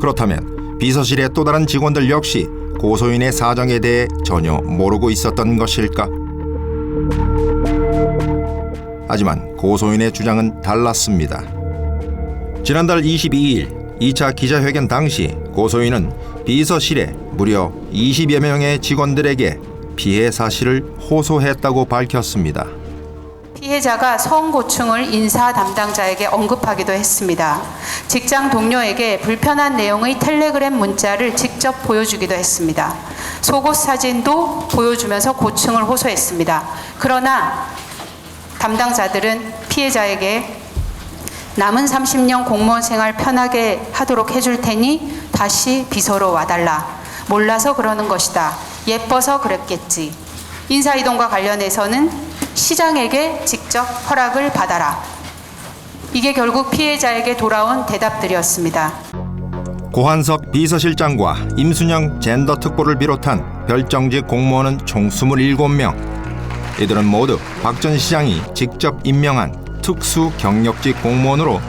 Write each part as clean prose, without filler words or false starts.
그렇다면 비서실의 또 다른 직원들 역시 고소인의 사정에 대해 전혀 모르고 있었던 것일까? 하지만 고소인의 주장은 달랐습니다. 지난달 22일 2차 기자회견 당시 고소인은 비서실에 무려 20여 명의 직원들에게 피해 사실을 호소했다고 밝혔습니다. 피해자가 성고충을 인사 담당자에게 언급하기도 했습니다. 직장 동료에게 불편한 내용의 텔레그램 문자를 직접 보여주기도 했습니다. 속옷 사진도 보여주면서 고충을 호소했습니다. 그러나 담당자들은 피해자에게 남은 30년 공무원 생활 편하게 하도록 해줄 테니 다시 비서로 와달라. 몰라서 그러는 것이다. 예뻐서 그랬겠지. 인사이동과 관련해서는 시장에게 직접 허락을 받아라. 이게 결국 피해자에게 돌아온 대답들이었습니다. 고한석 비서실장과 임순영 젠더특보를 비롯한 별정직 공무원은 총 27명. 이들은 모두 박 전 시장이 직접 임명한 특수 경력직 공무원으로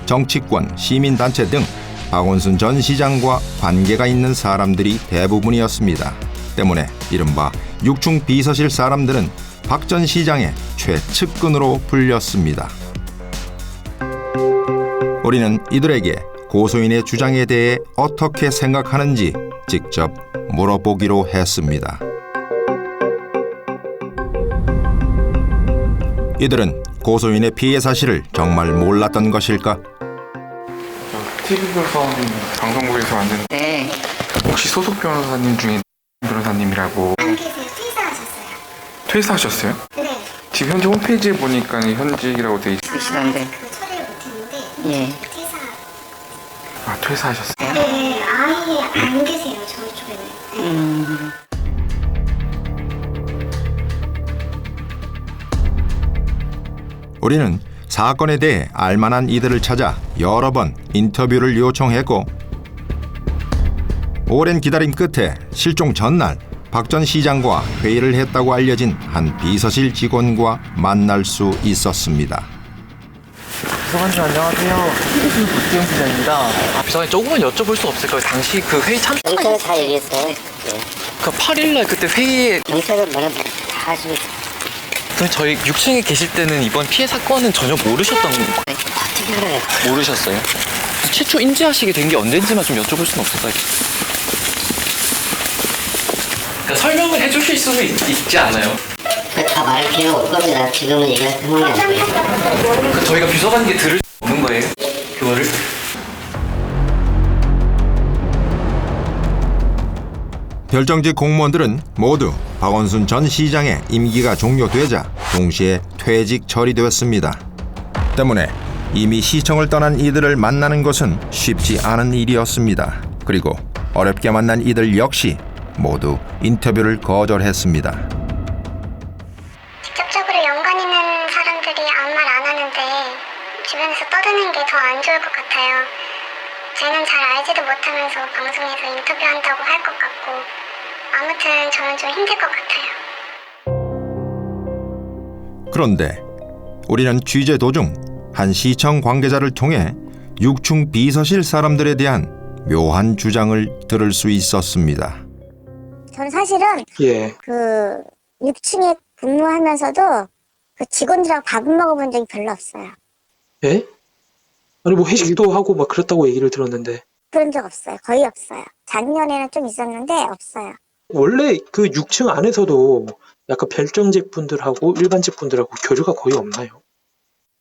정치권, 시민단체 등 박원순 전 시장과 관계가 있는 사람들이 대부분이었습니다. 때문에 이른바 6충 비서실 사람들은 박 전 시장의 최측근으로 불렸습니다. 우리는 이들에게 고소인의 주장에 대해 어떻게 생각하는지 직접 물어보기로 했습니다. 이들은 고소인의 피해 사실을 정말 몰랐던 것일까? TV 변호사님 방송국에서 만든 네. 혹시 소속 변호사님 중에 변호사님이라고 안 계세요. 퇴사하셨어요. 퇴사하셨어요? 네. 지금 현재 홈페이지에 보니까 현직이라고 돼 있어요. 그러시던데. 그 처리를 못했는데 예. 퇴사. 아, 퇴사하셨어요? 네, 아예 안 계세요. 저희 쪽에는. 우리는 사건에 대해 알만한 이들을 찾아 여러 번 인터뷰를 요청했고 오랜 기다림 끝에 실종 전날 박 전 시장과 회의를 했다고 알려진 한 비서실 직원과 만날 수 있었습니다. 비서관님 안녕하세요. TVB 박지영 기자입니다. 비서관님 조금만 여쭤볼 수 없을까요? 당시 그 회의 참... 경찰에 다 얘기했어요. 네. 그 8일날 그때 회의에 경찰은 뭐라 다 하시고 있어요. 그럼 저희 6층에 계실 때는 이번 피해 사건은 전혀 모르셨던 거예요? 어떻게 알아요? 모르셨어요? 최초 인지하시게 된 게 언젠지만 좀 여쭤볼 수는 없을까요? 그러니까 설명을 해주실 수는 있지 않아요? 다 말할 필요가 없을 겁니다. 지금은 얘기할 상황이 아니고요. 그러니까 저희가 비서관님께 들을 수 없는 거예요? 그거를? 별정직 공무원들은 모두 박원순 전 시장의 임기가 종료되자 동시에 퇴직 처리되었습니다. 때문에 이미 시청을 떠난 이들을 만나는 것은 쉽지 않은 일이었습니다. 그리고 어렵게 만난 이들 역시 모두 인터뷰를 거절했습니다. 직접적으로 연관 있는 사람들이 아무 말 안 하는데 주변에서 떠드는 게 더 안 좋을 것 같아요. 쟤는 잘 알지도 못하면서 방송에서 인터뷰한다고 할 것 같고 아무튼 저는 좀 힘들 것 같아요. 그런데 우리는 취재 도중 한 시청 관계자를 통해 6충 비서실 사람들에 대한 묘한 주장을 들을 수 있었습니다. 저는 사실은 예. 그 6층에 근무하면서도 그 직원들하고 밥을 먹어본 적이 별로 없어요. 예? 아니 뭐 회식도 하고 막 그랬다고 얘기를 들었는데 그런 적 없어요. 거의 없어요. 작년에는 좀 있었는데 없어요. 원래 그 6층 안에서도 약간 별정직 분들하고 일반직 분들하고 교류가 거의 없나요?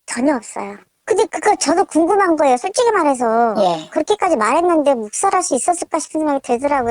전혀 없어요. 근데 그거 저도 궁금한 거예요. 솔직히 말해서 예. 그렇게까지 말했는데 묵살할 수 있었을까 싶은 생각이 들더라고요.